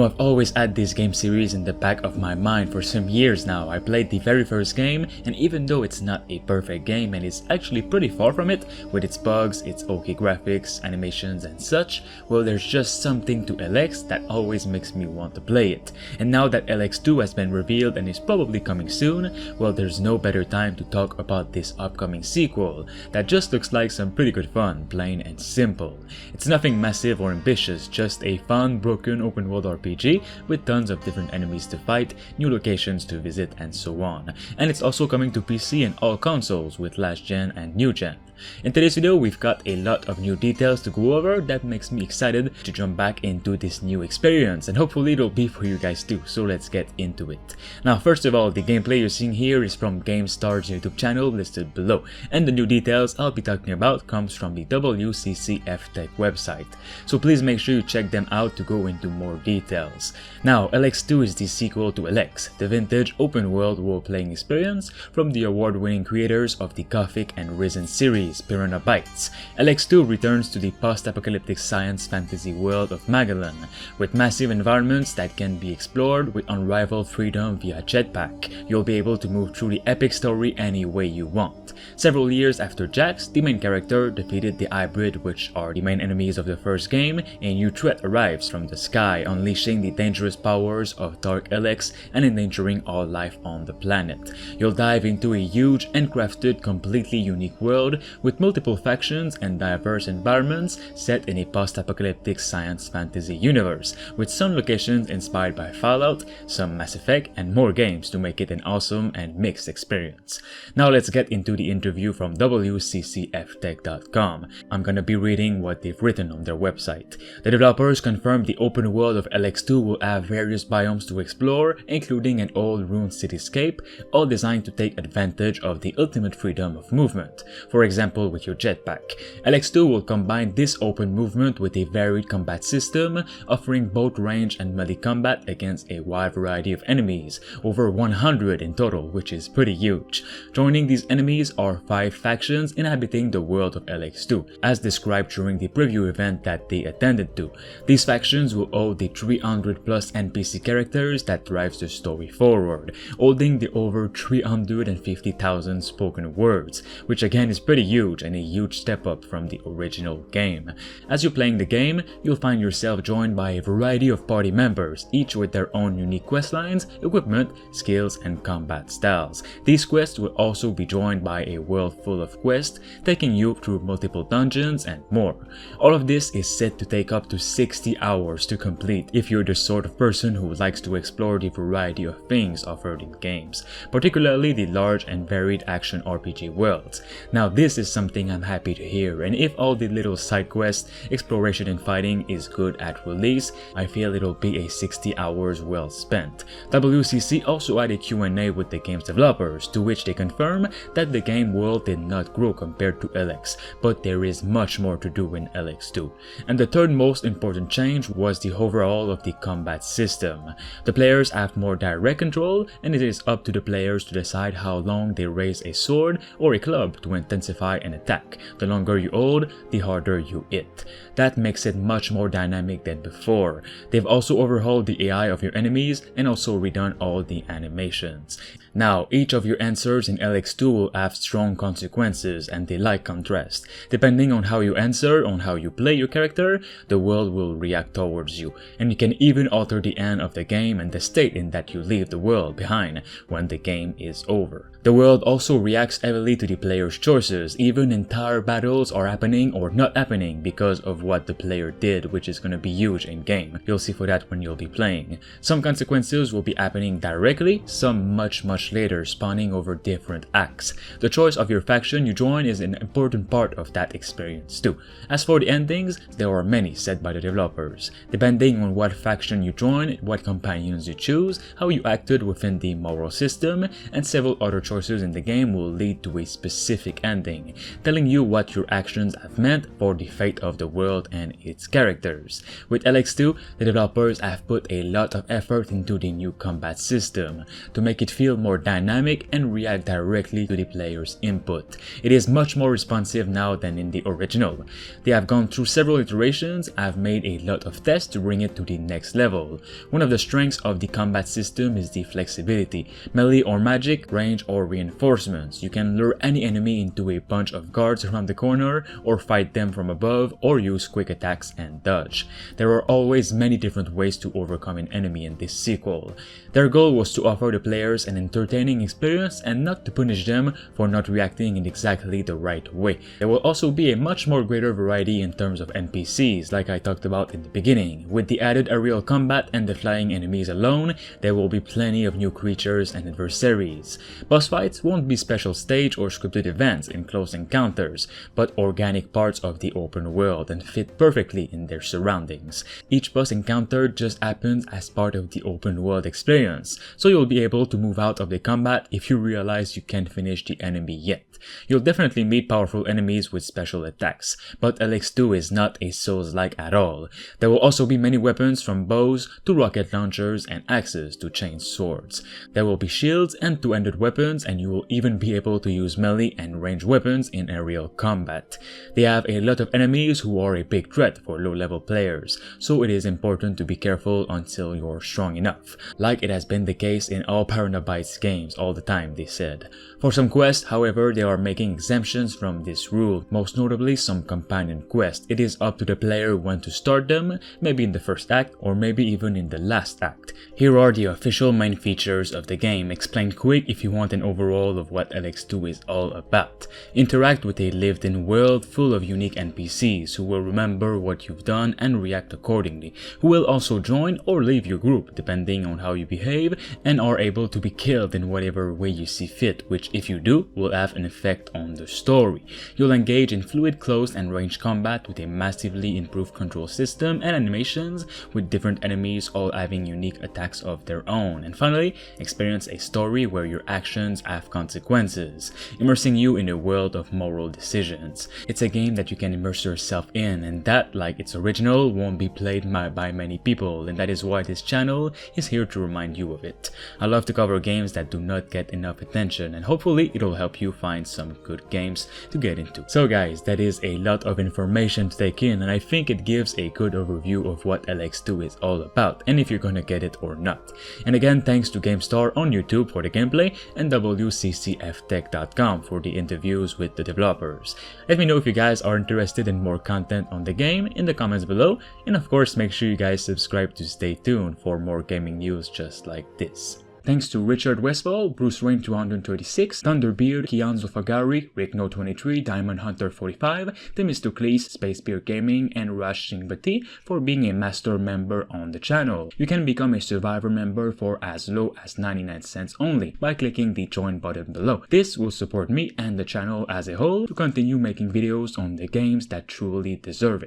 I've always had this game series in the back of my mind for some years now. I played the very first game, and even though it's not a perfect game and it's actually pretty far from it, with its bugs, its okay graphics, animations and such, well, there's just something to Elex that always makes me want to play it. And now that Elex 2 has been revealed and is probably coming soon, well, there's no better time to talk about this upcoming sequel that just looks like some pretty good fun, plain and simple. It's nothing massive or ambitious, just a fun, broken open world RPG with tons of different enemies to fight, new locations to visit and so on. And it's also coming to PC and all consoles with last gen and new gen. In today's video, we've got a lot of new details to go over that makes me excited to jump back into this new experience, and hopefully it'll be for you guys too, so let's get into it. Now, first of all, the gameplay you're seeing here is from GameStar's YouTube channel listed below, and the new details I'll be talking about comes from the WCCF Tech website, so please make sure you check them out to go into more details. Now, Elex 2 is the sequel to Elex, the vintage open world role-playing experience from the award-winning creators of the Gothic and Risen series, Piranha Bytes. Elex 2 returns to the post-apocalyptic science fantasy world of Magellan, with massive environments that can be explored with unrivaled freedom via jetpack. You'll be able to move through the epic story any way you want. Several years after Jax, the main character, defeated the hybrid, which are the main enemies of the first game, a new threat arrives from the sky, unleashing the dangerous powers of Dark Elex and endangering all life on the planet. You'll dive into a huge and crafted, completely unique world with multiple factions and diverse environments set in a post-apocalyptic science fantasy universe, with some locations inspired by Fallout, some Mass Effect, and more games to make it an awesome and mixed experience. Now let's get into the interview from WCCFtech.com. I'm gonna be reading what they've written on their website. The developers confirmed the open world of Elex 2 will have various biomes to explore, including an old ruined cityscape, all designed to take advantage of the ultimate freedom of movement. For example, with your jetpack. Elex 2 will combine this open movement with a varied combat system, offering both range and melee combat against a wide variety of enemies, over 100 in total, which is pretty huge. Joining these enemies are 5 factions inhabiting the world of Elex 2, as described during the preview event that they attended to. These factions will hold the 300 plus NPC characters that drives the story forward, holding the over 350,000 spoken words, which again is pretty huge and a huge step up from the original game. As you're playing the game, you'll find yourself joined by a variety of party members, each with their own unique questlines, equipment, skills, and combat styles. These quests will also be joined by a world full of quests, taking you through multiple dungeons and more. All of this is set to take up to 60 hours to complete if you're the sort of person who likes to explore the variety of things offered in games, particularly the large and varied action RPG worlds. Now, this is something I'm happy to hear, and if all the little side quests, exploration and fighting is good at release, I feel it'll be a 60 hours well spent. WCC also had a Q&A with the game's developers, to which they confirm that the game world did not grow compared to Elex, but there is much more to do in Elex 2. And the third most important change was the overhaul of the combat system. The players have more direct control, and it is up to the players to decide how long they raise a sword or a club to intensify an attack. The longer you hold, the harder you hit. That makes it much more dynamic than before. They've also overhauled the AI of your enemies and also redone all the animations. Now, each of your answers in Elex 2 will have strong consequences, and they like contrast. Depending on how you answer, on how you play your character, the world will react towards you, and you can even alter the end of the game and the state in that you leave the world behind when the game is over. The world also reacts heavily to the player's choices. Even entire battles are happening or not happening because of what the player did, which is gonna be huge in game. You'll see for that when you'll be playing. Some consequences will be happening directly, some much later, spawning over different acts. The choice of your faction you join is an important part of that experience too. As for the endings, there are many set by the developers. Depending on what faction you join, what companions you choose, how you acted within the moral system, and several other choices in the game will lead to a specific ending, telling you what your actions have meant for the fate of the world and its characters. With Elex 2, the developers have put a lot of effort into the new combat system to make it feel more dynamic and react directly to the player's players' input. It is much more responsive now than in the original. They have gone through several iterations, have made a lot of tests to bring it to the next level. One of the strengths of the combat system is the flexibility, melee or magic, range or reinforcements. You can lure any enemy into a bunch of guards around the corner, or fight them from above, or use quick attacks and dodge. There are always many different ways to overcome an enemy in this sequel. Their goal was to offer the players an entertaining experience and not to punish them for not reacting in exactly the right way. There will also be a much more greater variety in terms of NPCs, like I talked about in the beginning. With the added aerial combat and the flying enemies alone, there will be plenty of new creatures and adversaries. Boss fights won't be special stage or scripted events in close encounters, but organic parts of the open world and fit perfectly in their surroundings. Each boss encounter just happens as part of the open world experience, so you'll be able to move out of the combat if you realize you can't finish the enemy yet. You'll definitely meet powerful enemies with special attacks, but Elex 2 is not a Souls-like at all. There will also be many weapons from bows to rocket launchers and axes to chain swords. There will be shields and two-handed weapons, and you will even be able to use melee and ranged weapons in aerial combat. They have a lot of enemies who are a big threat for low-level players, so it is important to be careful until you're strong enough, like it has been the case in all Paranobytes games all the time, they said. For some quests, however, they are making exemptions from this rule, most notably some companion quests. It is up to the player when to start them, maybe in the first act or maybe even in the last act. Here are the official main features of the game, explained quick if you want an overall of what Elex 2 is all about. Interact with a lived-in world full of unique NPCs who will remember what you've done and react accordingly, who will also join or leave your group depending on how you behave, and are able to be killed in whatever way you see fit, which if you do will have an effect on the story. You'll engage in fluid close and range combat with a massively improved control system and animations, with different enemies all having unique attacks of their own. And finally, experience a story where your actions have consequences, immersing you in a world of moral decisions. It's a game that you can immerse yourself in, and that, like its original, won't be played by many people, and that is why this channel is here to remind you of it. I love to cover games that do not get enough attention, and hopefully it'll help you find some good games to get into. So guys, that is a lot of information to take in, and I think it gives a good overview of what Elex 2 is all about, and if you're gonna get it or not. And again, thanks to GameStar on YouTube for the gameplay, and WCCFtech.com for the interviews with the developers. Let me know if you guys are interested in more content on the game in the comments below, and of course make sure you guys subscribe to stay tuned for more gaming news just like this. Thanks to Richard Westfall, Bruce Rain 236, Thunderbeard, Kian Zofagari, Rickno23, Diamond Hunter 45, Themistocles, Space Beer Gaming, and Rash Singbati for being a master member on the channel. You can become a survivor member for as low as 99 cents only by clicking the join button below. This will support me and the channel as a whole to continue making videos on the games that truly deserve it.